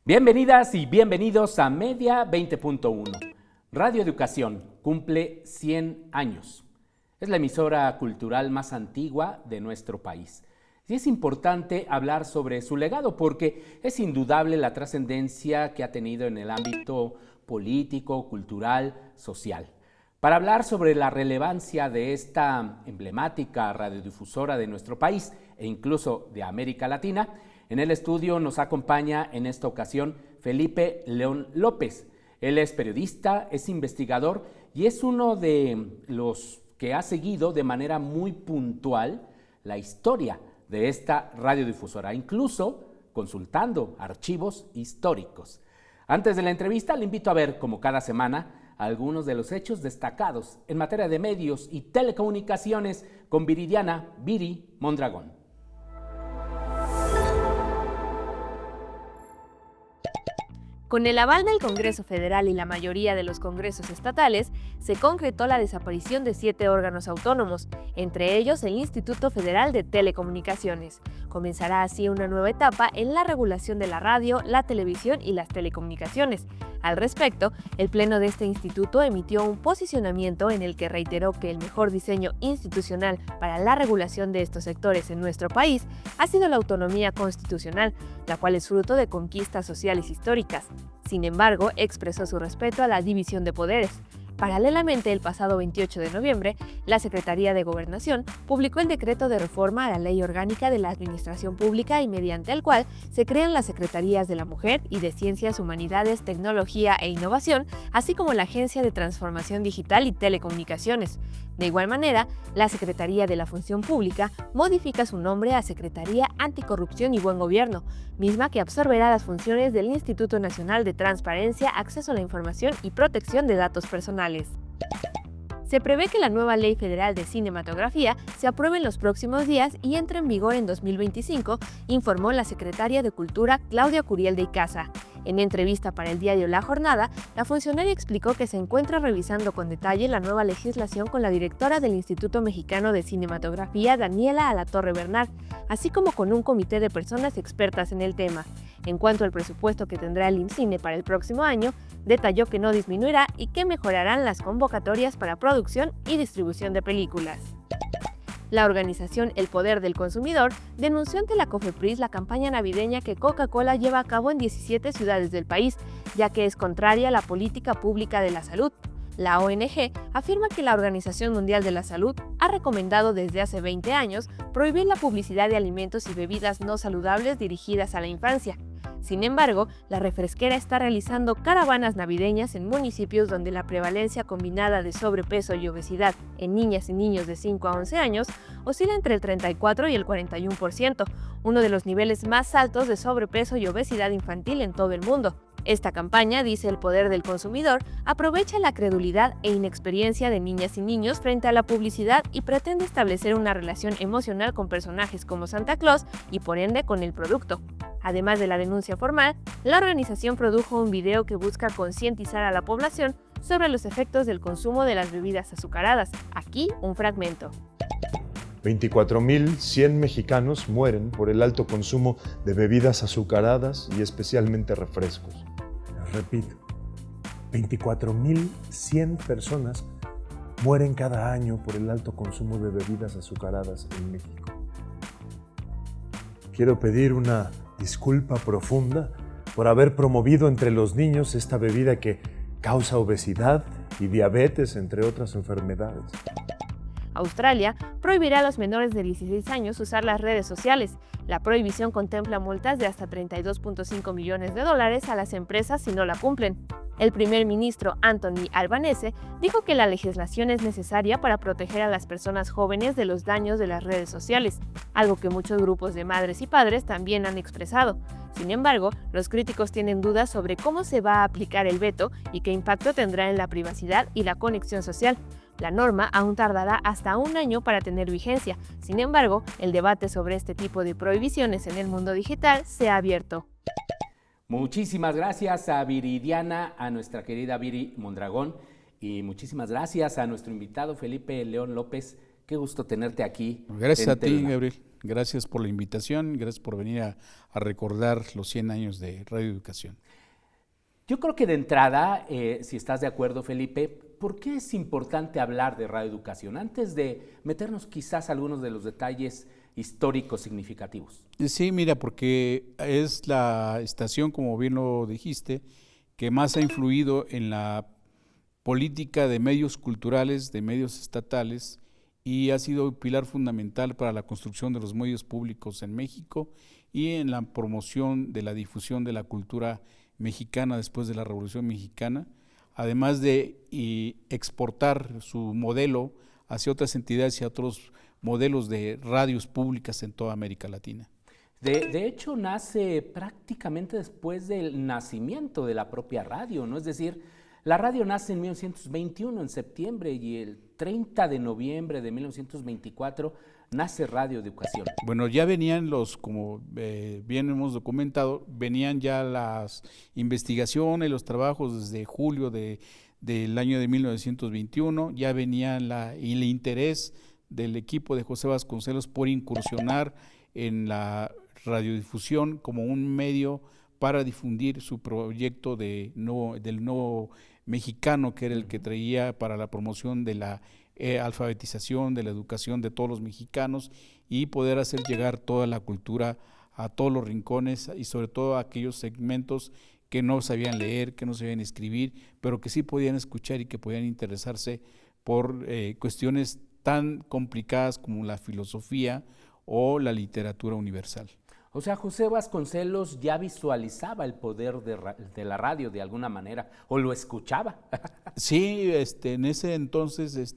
Bienvenidas y bienvenidos a Media 20.1. Radio Educación cumple 100 años. Es la emisora cultural más antigua de nuestro país. Y es importante hablar sobre su legado porque es indudable la trascendencia que ha tenido en el ámbito político, cultural, social. Para hablar sobre la relevancia de esta emblemática radiodifusora de nuestro país e incluso de América Latina, en el estudio nos acompaña en esta ocasión Felipe León López. Él es periodista, es investigador y es uno de los que ha seguido de manera muy puntual la historia de esta radiodifusora, incluso consultando archivos históricos. Antes de la entrevista, le invito a ver, como cada semana, algunos de los hechos destacados en materia de medios y telecomunicaciones con Viridiana Viri Mondragón. Con el aval del Congreso Federal y la mayoría de los congresos estatales, se concretó la desaparición de 7 órganos autónomos, entre ellos el Instituto Federal de Telecomunicaciones. Comenzará así una nueva etapa en la regulación de la radio, la televisión y las telecomunicaciones. Al respecto, el Pleno de este instituto emitió un posicionamiento en el que reiteró que el mejor diseño institucional para la regulación de estos sectores en nuestro país ha sido la autonomía constitucional, la cual es fruto de conquistas sociales históricas. Sin embargo, expresó su respeto a la división de poderes. Paralelamente, el pasado 28 de noviembre, la Secretaría de Gobernación publicó el decreto de reforma a la Ley Orgánica de la Administración Pública y mediante el cual se crean las Secretarías de la Mujer y de Ciencias, Humanidades, Tecnología e Innovación, así como la Agencia de Transformación Digital y Telecomunicaciones. De igual manera, la Secretaría de la Función Pública modifica su nombre a Secretaría Anticorrupción y Buen Gobierno, misma que absorberá las funciones del Instituto Nacional de Transparencia, Acceso a la Información y Protección de Datos Personales. Se prevé que la nueva Ley Federal de Cinematografía se apruebe en los próximos días y entre en vigor en 2025, informó la secretaria de Cultura Claudia Curiel de Icaza. En entrevista para el diario La Jornada, la funcionaria explicó que se encuentra revisando con detalle la nueva legislación con la directora del Instituto Mexicano de Cinematografía, Daniela Alatorre Bernal, así como con un comité de personas expertas en el tema. En cuanto al presupuesto que tendrá el IMCINE para el próximo año, detalló que no disminuirá y que mejorarán las convocatorias para producción y distribución de películas. La organización El Poder del Consumidor denunció ante la COFEPRIS la campaña navideña que Coca-Cola lleva a cabo en 17 ciudades del país, ya que es contraria a la política pública de la salud. La ONG afirma que la Organización Mundial de la Salud ha recomendado desde hace 20 años prohibir la publicidad de alimentos y bebidas no saludables dirigidas a la infancia. Sin embargo, la refresquera está realizando caravanas navideñas en municipios donde la prevalencia combinada de sobrepeso y obesidad en niñas y niños de 5 a 11 años oscila entre el 34 y el 41%, uno de los niveles más altos de sobrepeso y obesidad infantil en todo el mundo. Esta campaña, dice El Poder del Consumidor, aprovecha la credulidad e inexperiencia de niñas y niños frente a la publicidad y pretende establecer una relación emocional con personajes como Santa Claus y por ende con el producto. Además de la denuncia formal, la organización produjo un video que busca concientizar a la población sobre los efectos del consumo de las bebidas azucaradas. Aquí un fragmento. 24.100 mexicanos mueren por el alto consumo de bebidas azucaradas y especialmente refrescos. Repito, 24.100 personas mueren cada año por el alto consumo de bebidas azucaradas en México. Quiero pedir una disculpa profunda por haber promovido entre los niños esta bebida que causa obesidad y diabetes, entre otras enfermedades. Australia prohibirá a los menores de 16 años usar las redes sociales. La prohibición contempla multas de hasta $32.5 millones a las empresas si no la cumplen. El primer ministro Anthony Albanese dijo que la legislación es necesaria para proteger a las personas jóvenes de los daños de las redes sociales, algo que muchos grupos de madres y padres también han expresado. Sin embargo, los críticos tienen dudas sobre cómo se va a aplicar el veto y qué impacto tendrá en la privacidad y la conexión social. La norma aún tardará hasta un año para tener vigencia. Sin embargo, el debate sobre este tipo de prohibiciones en el mundo digital se ha abierto. Muchísimas gracias a Viridiana, a nuestra querida Viri Mondragón, y muchísimas gracias a nuestro invitado Felipe León López, Qué gusto tenerte aquí. Gracias a ti, Telena. Gabriel. Gracias por la invitación, gracias por venir a recordar los 100 años de Radio Educación. Yo creo que de entrada, si estás de acuerdo, Felipe, ¿por qué es importante hablar de Radio Educación? Antes de meternos quizás a algunos de los detalles históricos significativos. Sí, mira, porque es la estación, como bien lo dijiste, que más ha influido en la política de medios culturales, de medios estatales, y ha sido pilar fundamental para la construcción de los medios públicos en México y en la promoción de la difusión de la cultura mexicana después de la Revolución Mexicana, además de exportar su modelo hacia otras entidades y a otros modelos de radios públicas en toda América Latina. De hecho, nace prácticamente después del nacimiento de la propia radio, ¿no? Es decir, la radio nace en 1921, en septiembre, y el 30 de noviembre de 1924 nace Radio Educación. Bueno, ya venían como bien hemos documentado, venían ya las investigaciones, los trabajos desde julio del año de 1921, ya venía el interés del equipo de José Vasconcelos por incursionar en la radiodifusión como un medio para difundir su proyecto del nuevo mexicano, que era el que traía para la promoción de la alfabetización, de la educación de todos los mexicanos y poder hacer llegar toda la cultura a todos los rincones y sobre todo a aquellos segmentos que no sabían leer, que no sabían escribir, pero que sí podían escuchar y que podían interesarse por cuestiones tan complicadas como la filosofía o la literatura universal. O sea, José Vasconcelos ya visualizaba el poder de la radio de alguna manera, o lo escuchaba. Sí, en ese entonces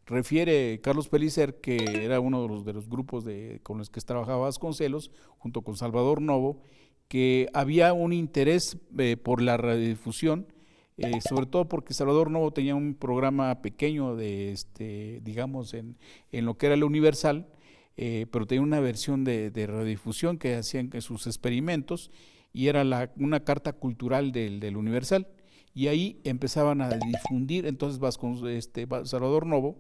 refiere Carlos Pellicer, que era uno de los grupos con los que trabajaba Vasconcelos, junto con Salvador Novo, que había un interés por la radiodifusión, sobre todo porque Salvador Novo tenía un programa pequeño digamos, en lo que era el Universal, pero tenía una versión de radiodifusión que hacían sus experimentos y era una carta cultural del Universal. Y ahí empezaban a difundir, entonces Salvador Novo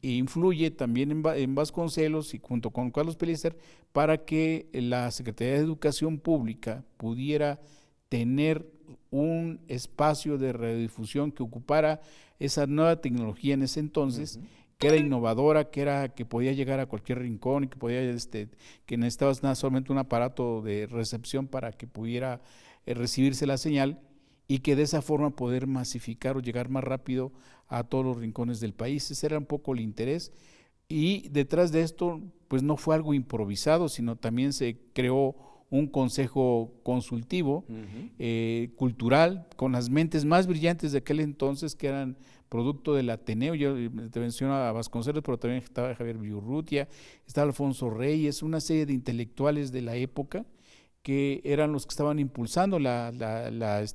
influye también en Vasconcelos y junto con Carlos Pellicer para que la Secretaría de Educación Pública pudiera tener un espacio de radiodifusión que ocupara esa nueva tecnología en ese entonces, que era innovadora, que podía llegar a cualquier rincón y que necesitabas nada solamente un aparato de recepción para que pudiera recibirse la señal y que de esa forma poder masificar o llegar más rápido a todos los rincones del país. Ese era un poco el interés y detrás de esto pues no fue algo improvisado, sino también se creó un consejo consultivo cultural con las mentes más brillantes de aquel entonces que eran producto del Ateneo. Yo te menciono a Vasconcelos, pero también estaba Javier Viurrutia, estaba Alfonso Reyes, una serie de intelectuales de la época que eran los que estaban impulsando la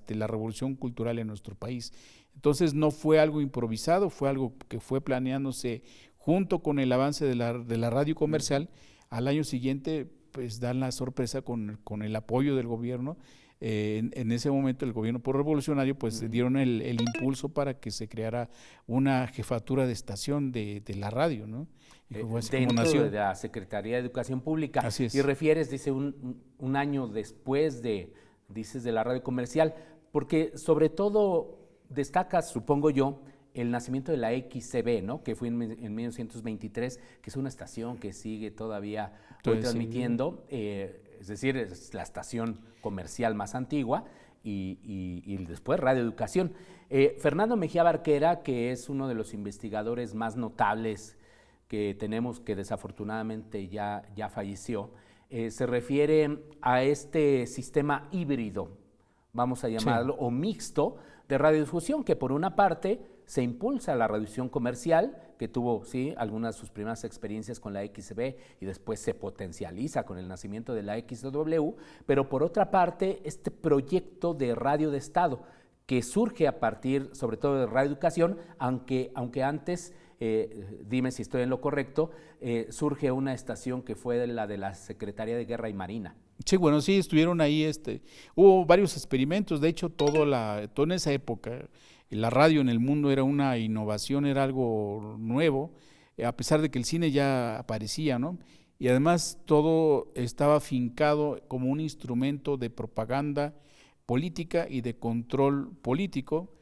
revolución cultural en nuestro país. Entonces no fue algo improvisado, fue algo que fue planeándose junto con el avance de la radio comercial. Al año siguiente pues dan la sorpresa con el apoyo del gobierno. En ese momento el gobierno revolucionario pues dieron el impulso para que se creara una jefatura de estación de la radio, ¿no? Dentro de la Secretaría de Educación Pública. Así es. Y refieres, dice, un año después dices, de la radio comercial, porque sobre todo destacas, supongo yo, el nacimiento de la XCB, ¿no? Que fue en 1923, que es una estación que sigue todavía hoy transmitiendo, es decir, es la estación comercial más antigua, y después Radio Educación. Fernando Mejía Barquera, que es uno de los investigadores más notables que tenemos, que desafortunadamente ya falleció, se refiere a este sistema híbrido, vamos a llamarlo, o mixto, de radiodifusión, que por una parte se impulsa la radiodifusión comercial, que tuvo algunas de sus primeras experiencias con la XB y después se potencializa con el nacimiento de la XW, pero por otra parte este proyecto de radio de Estado que surge a partir sobre todo de Radio Educación, aunque antes, dime si estoy en lo correcto, surge una estación que fue la de la Secretaría de Guerra y Marina. Sí, bueno, sí, estuvieron ahí, hubo varios experimentos, de hecho toda en esa época la radio en el mundo era una innovación, era algo nuevo, a pesar de que el cine ya aparecía, ¿no? Y además todo estaba fincado como un instrumento de propaganda política y de control político,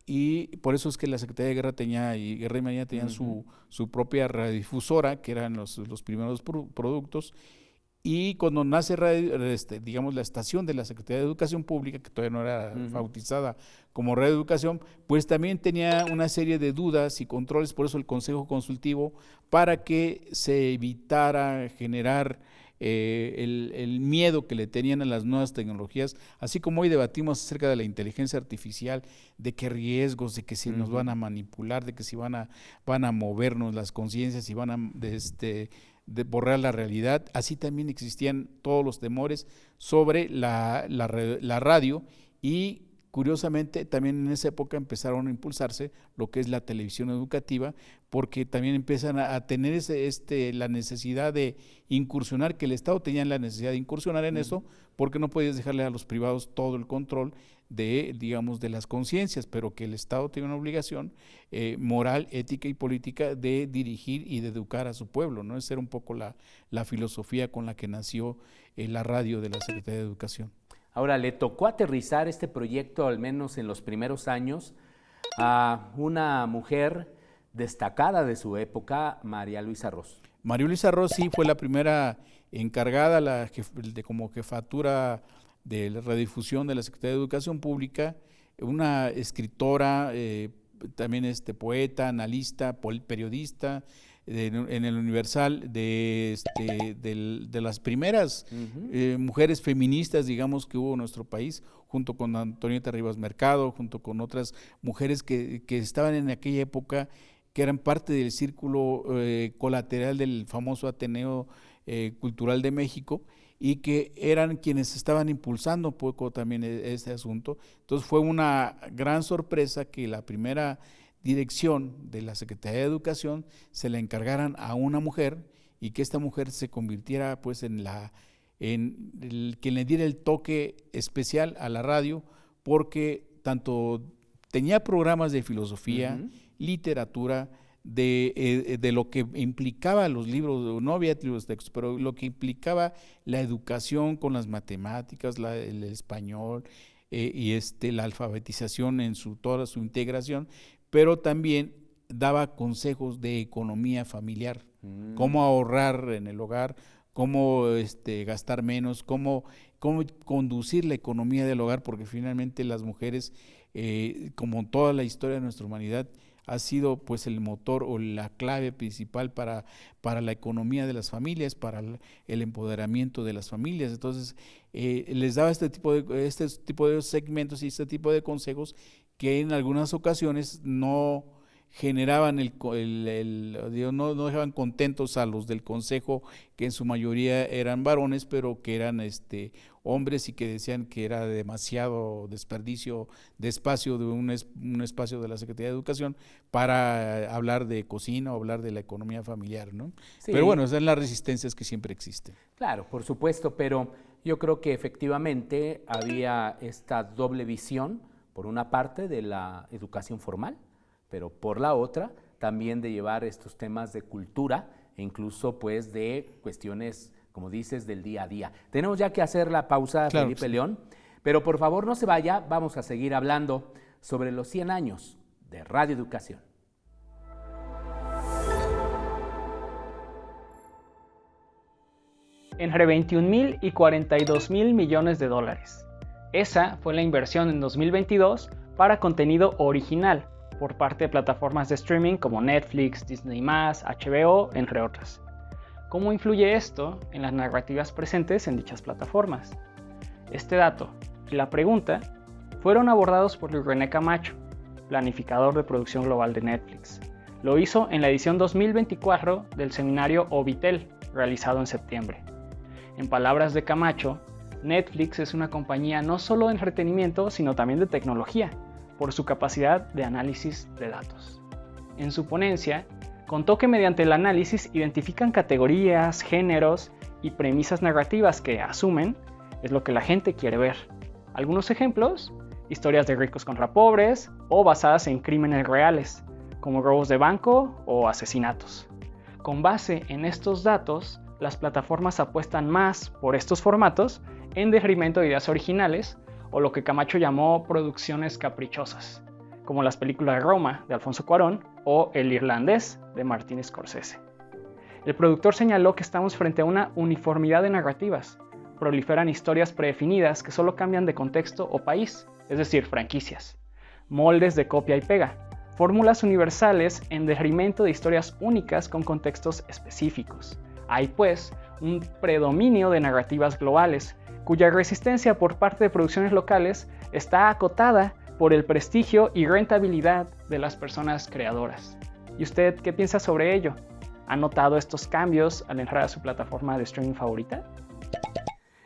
y por eso es que la Secretaría de Guerra Guerra y Marina tenían su propia radiodifusora, que eran los primeros productos. Y cuando nace digamos, la estación de la Secretaría de Educación Pública, que todavía no era bautizada como Radio Educación, pues también tenía una serie de dudas y controles, por eso el Consejo Consultivo, para que se evitara generar el miedo que le tenían a las nuevas tecnologías, así como hoy debatimos acerca de la inteligencia artificial, de qué riesgos, de que si nos van a manipular, de que si van a movernos las conciencias y van a de borrar la realidad. Así también existían todos los temores sobre la radio, y curiosamente también en esa época empezaron a impulsarse lo que es la televisión educativa, porque también empiezan a tener la necesidad de incursionar, que el Estado tenía la necesidad de incursionar en eso, porque no podías dejarle a los privados todo el control de, digamos, de las conciencias, pero que el Estado tiene una obligación moral, ética y política de dirigir y de educar a su pueblo, ¿no? Esa era un poco la filosofía con la que nació la radio de la Secretaría de Educación. Ahora, le tocó aterrizar este proyecto, al menos en los primeros años, a una mujer destacada de su época, María Luisa Ros. María Luisa Ros sí fue la primera encargada como jefatura de la radiodifusión de la Secretaría de Educación Pública, una escritora, también poeta, analista, periodista, en el Universal, de las primeras mujeres feministas, digamos, que hubo en nuestro país, junto con Antonieta Rivas Mercado, junto con otras mujeres que estaban en aquella época, que eran parte del círculo colateral del famoso Ateneo Cultural de México, y que eran quienes estaban impulsando un poco también este asunto. Entonces fue una gran sorpresa que la primera dirección de la Secretaría de Educación se la encargaran a una mujer, y que esta mujer se convirtiera pues quien le diera el toque especial a la radio, porque tanto tenía programas de filosofía, literatura, de lo que implicaba los libros, no había libros de texto, pero lo que implicaba la educación con las matemáticas, el español y la alfabetización en toda su integración, pero también daba consejos de economía familiar, cómo ahorrar en el hogar, cómo gastar menos, cómo conducir la economía del hogar, porque finalmente las mujeres, como toda la historia de nuestra humanidad, ha sido pues el motor o la clave principal para la economía de las familias, para el empoderamiento de las familias. Entonces les daba este tipo de segmentos y este tipo de consejos que en algunas ocasiones no generaban no dejaban contentos a los del consejo, que en su mayoría eran varones, pero que eran hombres, y que decían que era demasiado desperdicio de espacio de un espacio de la Secretaría de Educación para hablar de cocina o hablar de la economía familiar, ¿no? Sí. Pero bueno, esas son las resistencias que siempre existen. Claro, por supuesto, pero yo creo que efectivamente había esta doble visión, por una parte de la educación formal, pero por la otra también de llevar estos temas de cultura e incluso pues de cuestiones, como dices, del día a día. Tenemos ya que hacer la pausa, claro, Felipe León, pero por favor no se vaya, vamos a seguir hablando sobre los 100 años de Radio Educación. Entre 21,000 y 42,000 millones de dólares. Esa fue la inversión en 2022 para contenido original por parte de plataformas de streaming como Netflix, Disney+, HBO, entre otras. ¿Cómo influye esto en las narrativas presentes en dichas plataformas? Este dato y la pregunta fueron abordados por Luis René Camacho, planificador de producción global de Netflix. Lo hizo en la edición 2024 del seminario Ovitel, realizado en septiembre. En palabras de Camacho, Netflix es una compañía no solo de entretenimiento, sino también de tecnología, por su capacidad de análisis de datos. En su ponencia, contó que mediante el análisis identifican categorías, géneros y premisas narrativas que asumen es lo que la gente quiere ver. Algunos ejemplos: historias de ricos contra pobres o basadas en crímenes reales, como robos de banco o asesinatos. Con base en estos datos, las plataformas apuestan más por estos formatos en detrimento de ideas originales o lo que Camacho llamó producciones caprichosas, como las películas Roma de Alfonso Cuarón o El Irlandés de Martin Scorsese. El productor señaló que estamos frente a una uniformidad de narrativas. Proliferan historias predefinidas que solo cambian de contexto o país, es decir, franquicias, moldes de copia y pega, fórmulas universales en detrimento de historias únicas con contextos específicos. Hay, pues, un predominio de narrativas globales, cuya resistencia por parte de producciones locales está acotada por el prestigio y rentabilidad de las personas creadoras. ¿Y usted qué piensa sobre ello? ¿Ha notado estos cambios al entrar a su plataforma de streaming favorita?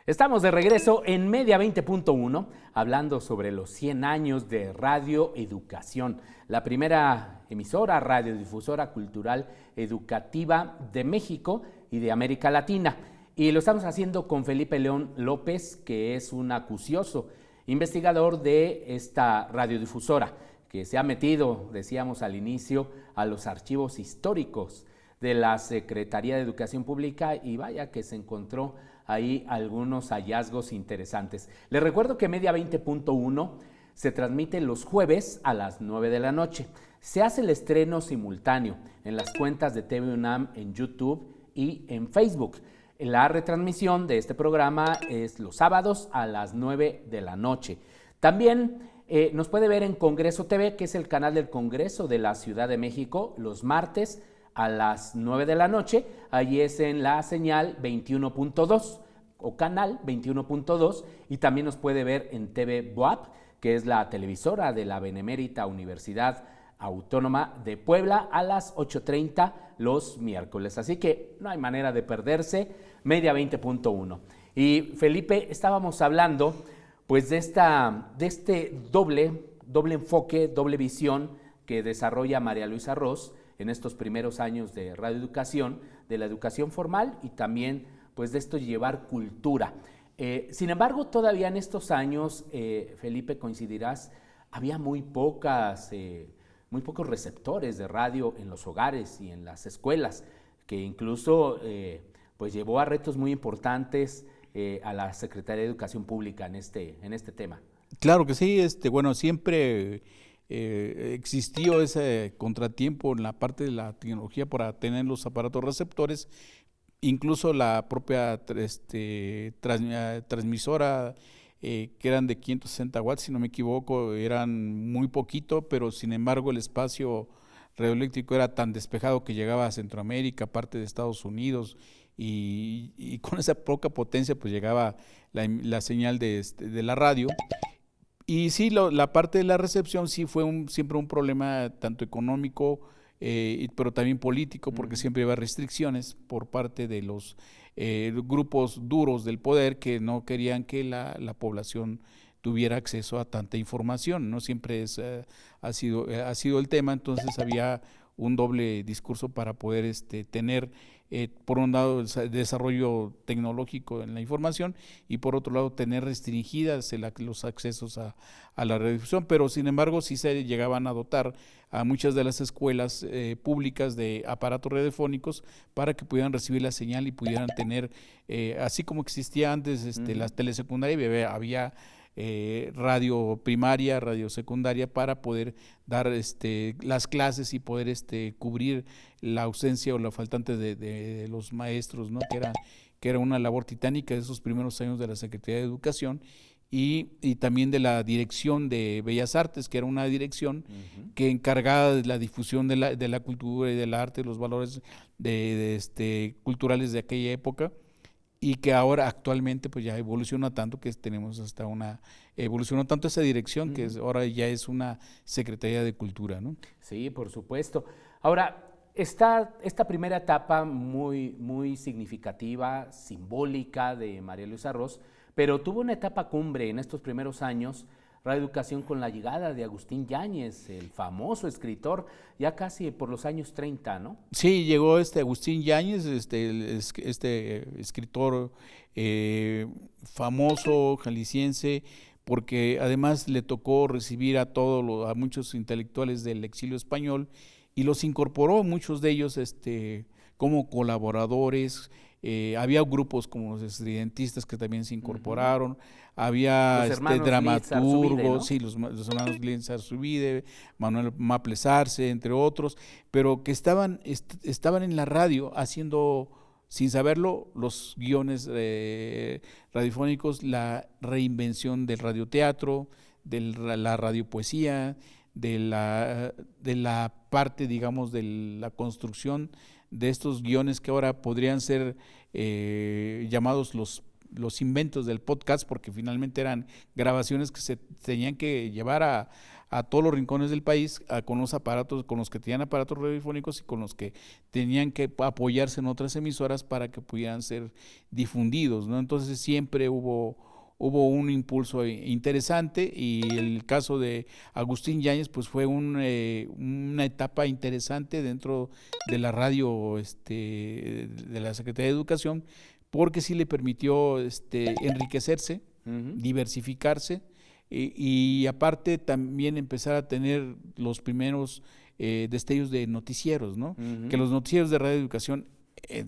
Estamos de regreso en Media 20.1 hablando sobre los 100 años de Radio Educación, la primera emisora radiodifusora cultural educativa de México y de América Latina. Y lo estamos haciendo con Felipe León López, que es un acucioso investigador de esta radiodifusora, que se ha metido, decíamos al inicio, a los archivos históricos de la Secretaría de Educación Pública y vaya que se encontró ahí algunos hallazgos interesantes. Les recuerdo que Media 20.1 se transmite los jueves a las 9 de la noche. Se hace el estreno simultáneo en las cuentas de TV UNAM en YouTube y en Facebook. La retransmisión de este programa es los sábados a las 9 de la noche. También nos puede ver en Congreso TV, que es el canal del Congreso de la Ciudad de México, los martes a las 9 de la noche. Allí es en la señal 21.2 o canal 21.2 y también nos puede ver en TV BUAP, que es la televisora de la Benemérita Universidad Autónoma de Puebla, a las 8:30 los miércoles. Así que no hay manera de perderse Media 20.1. Y Felipe, estábamos hablando pues de este doble enfoque, doble visión que desarrolla María Luisa Ros en estos primeros años de radioeducación, de la educación formal y también pues de esto llevar cultura. Sin embargo, todavía en estos años, Felipe, coincidirás, había muy pocos receptores de radio en los hogares y en las escuelas, que incluso pues llevó a retos muy importantes a la Secretaría de Educación Pública en este tema. Claro que sí, bueno, siempre existió ese contratiempo en la parte de la tecnología para tener los aparatos receptores. Incluso la propia transmisora, que eran de 560 watts, si no me equivoco, eran muy poquito, pero sin embargo el espacio radioeléctrico era tan despejado que llegaba a Centroamérica, parte de Estados Unidos, y con esa poca potencia pues llegaba la señal de la radio. Y sí, la parte de la recepción sí fue siempre un problema tanto económico, pero también político, porque siempre había restricciones por parte de los grupos duros del poder que no querían que la población tuviera acceso a tanta información, ¿no? Siempre ha sido el tema. Entonces había un doble discurso para poder tener, por un lado, el desarrollo tecnológico en la información y por otro lado tener restringidas los accesos a la radiodifusión, pero sin embargo sí se llegaban a dotar a muchas de las escuelas públicas de aparatos radiofónicos para que pudieran recibir la señal y pudieran tener, así como existía antes la telesecundaria, había radio primaria, radio secundaria para poder dar las clases y poder cubrir la ausencia o la faltante de los maestros, ¿no? que era una labor titánica de esos primeros años de la Secretaría de Educación y también de la Dirección de Bellas Artes, que era una dirección que encargada de la difusión de la cultura y del arte, los valores culturales de aquella época, y que ahora actualmente pues ya evoluciona tanto que tenemos evolucionó tanto esa dirección que ahora ya es una Secretaría de Cultura, ¿no? Sí, por supuesto. Ahora, esta primera etapa muy, muy significativa, simbólica de María Luisa Ros, pero tuvo una etapa cumbre en estos primeros años, radioeducación, con la llegada de Agustín Yáñez, el famoso escritor, ya casi por los años 30, ¿no? Sí, llegó Agustín Yáñez, escritor famoso, jalisciense, porque además le tocó recibir a muchos intelectuales del exilio español y los incorporó, muchos de ellos como colaboradores. Había grupos como los estridentistas que también se incorporaron, había dramaturgos, ¿no? Sí, los hermanos Lins Arzubide, Manuel Maples Arce, entre otros, pero que estaban en la radio haciendo, sin saberlo, los guiones radiofónicos, la reinvención del radioteatro, de la radiopoesía, de la parte, digamos, de la construcción de estos guiones que ahora podrían ser llamados los inventos del podcast, porque finalmente eran grabaciones que se tenían que llevar a todos los rincones del país, con los aparatos, con los que tenían aparatos radiofónicos y con los que tenían que apoyarse en otras emisoras para que pudieran ser difundidos, ¿no? Entonces siempre hubo un impulso interesante, y el caso de Agustín Yáñez pues fue una etapa interesante dentro de la radio de la Secretaría de Educación, porque sí le permitió enriquecerse, diversificarse, y aparte también empezar a tener los primeros destellos de noticieros, ¿no? Que los noticieros de Radio Educación,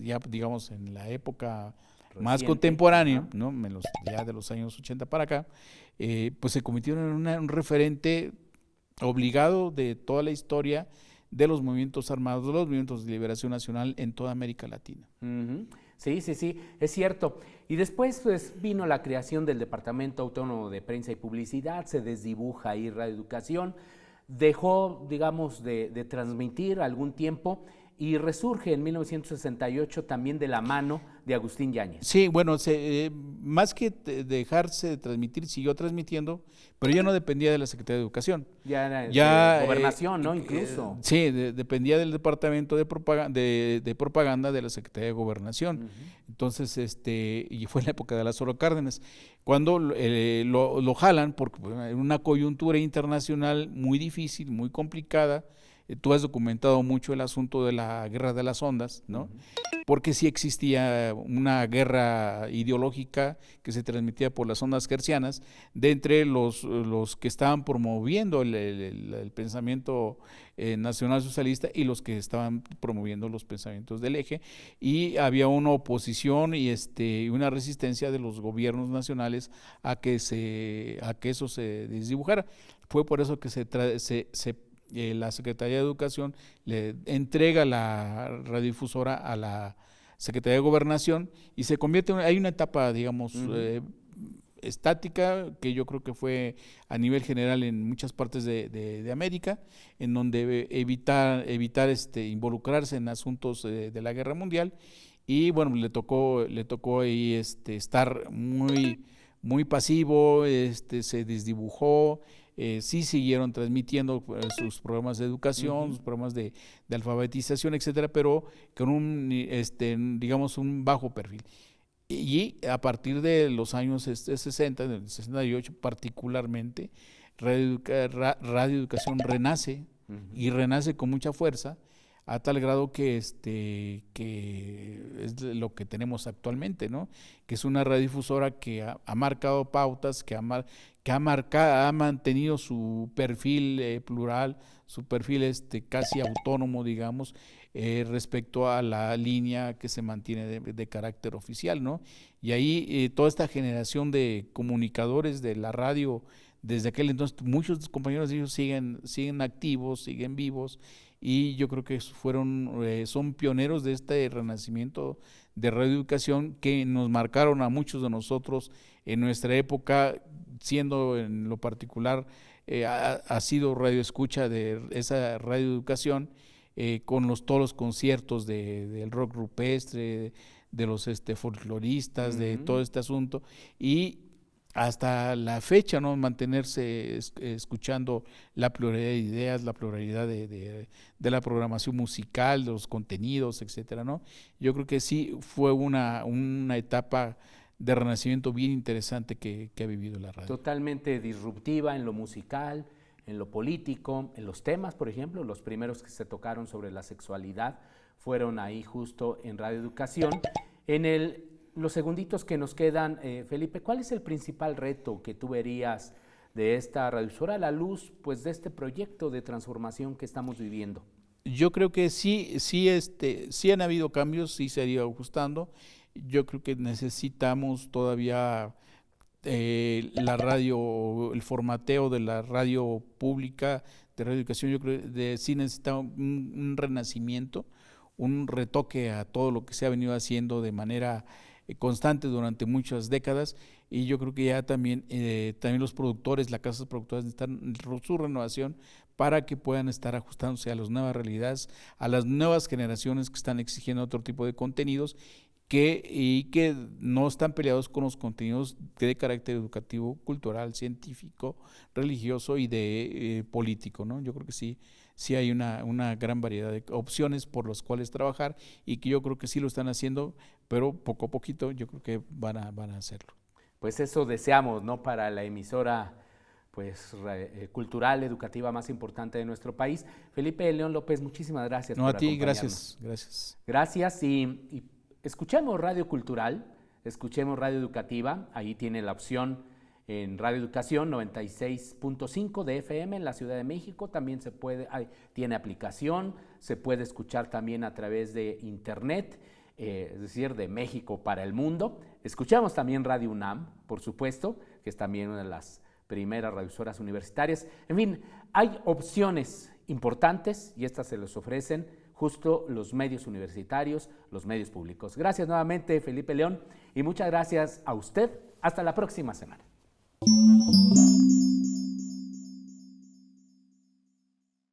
ya digamos en la época más contemporáneo, ¿no? Ya de los años 80 para acá, pues se convirtieron en un referente obligado de toda la historia de los movimientos armados, de los movimientos de liberación nacional en toda América Latina. Sí, es cierto. Y después pues vino la creación del Departamento Autónomo de Prensa y Publicidad, se desdibuja ahí Radio Educación, dejó, digamos, de transmitir algún tiempo, y resurge en 1968 también de la mano de Agustín Yáñez. Sí, bueno, más que dejarse de transmitir, siguió transmitiendo, pero ya no dependía de la Secretaría de Educación. Ya era de Gobernación, ¿no? Incluso. Sí, dependía del Departamento de Propaganda de la Secretaría de Gobernación. Entonces, y fue en la época de Lázaro Cárdenas, cuando lo jalan, porque en una coyuntura internacional muy difícil, muy complicada. Tú has documentado mucho el asunto de la guerra de las ondas, ¿no? Porque sí existía una guerra ideológica que se transmitía por las ondas hertzianas de entre los que estaban promoviendo el pensamiento nacional socialista y los que estaban promoviendo los pensamientos del eje, y había una oposición y una resistencia de los gobiernos nacionales a que eso se desdibujara. Fue por eso que la Secretaría de Educación le entrega la radiodifusora a la Secretaría de Gobernación, y se convierte hay una etapa, digamos, estática, que yo creo que fue a nivel general en muchas partes de América, en donde evitar involucrarse en asuntos de la guerra mundial, y bueno, le tocó ahí estar muy, muy pasivo, se desdibujó. Sí siguieron transmitiendo sus programas de educación, sus programas de alfabetización, etcétera, pero con digamos, un bajo perfil. Y a partir de los años 60, del 68 particularmente, Radio Educación renace, y renace con mucha fuerza, a tal grado que es lo que tenemos actualmente, ¿no? Que es una radiodifusora que ha marcado pautas, que ha mantenido su perfil plural, su perfil casi autónomo, digamos, respecto a la línea que se mantiene de carácter oficial, ¿no? Y ahí toda esta generación de comunicadores de la radio, desde aquel entonces, muchos compañeros de ellos siguen activos, siguen vivos, y yo creo que son pioneros de este renacimiento de Radio Educación, que nos marcaron a muchos de nosotros en nuestra época, siendo en lo particular ha sido radio escucha de esa Radio Educación, con todos los conciertos del rock rupestre, de los folcloristas, de todo este asunto, y hasta la fecha, ¿no? Mantenerse escuchando la pluralidad de ideas, la pluralidad de la programación musical, de los contenidos, etcétera, ¿no? Yo creo que sí fue una etapa de renacimiento bien interesante que ha vivido la radio. Totalmente disruptiva en lo musical, en lo político, en los temas, por ejemplo, los primeros que se tocaron sobre la sexualidad fueron ahí justo en Radio Educación. En los segunditos que nos quedan, Felipe, ¿cuál es el principal reto que tú verías de esta radiodifusora a la luz, pues, de este proyecto de transformación que estamos viviendo? Yo creo que sí han habido cambios, sí se ha ido ajustando. Yo creo que necesitamos todavía la radio, el formateo de la radio pública, de radioeducación. Yo creo que sí necesita un renacimiento, un retoque a todo lo que se ha venido haciendo de manera constante durante muchas décadas, y yo creo que ya también los productores, las casas productoras necesitan su renovación para que puedan estar ajustándose a las nuevas realidades, a las nuevas generaciones que están exigiendo otro tipo de contenidos que no están peleados con los contenidos de carácter educativo, cultural, científico, religioso y de político, ¿no? Yo creo que sí hay una gran variedad de opciones por las cuales trabajar, y que yo creo que sí lo están haciendo, pero poco a poquito yo creo que van a hacerlo. Pues eso deseamos, ¿no? Para la emisora cultural, educativa más importante de nuestro país. Felipe León López, muchísimas gracias por acompañarnos. Gracias. Gracias, y escuchemos Radio Cultural, escuchemos Radio Educativa, ahí tiene la opción en Radio Educación 96.5 de FM en la Ciudad de México, también tiene aplicación, se puede escuchar también a través de internet, es decir, de México para el mundo. Escuchamos también Radio UNAM, por supuesto, que es también una de las primeras radioemisoras universitarias. En fin, hay opciones importantes y estas se les ofrecen justo los medios universitarios, los medios públicos. Gracias nuevamente, Felipe León, y muchas gracias a usted. Hasta la próxima semana.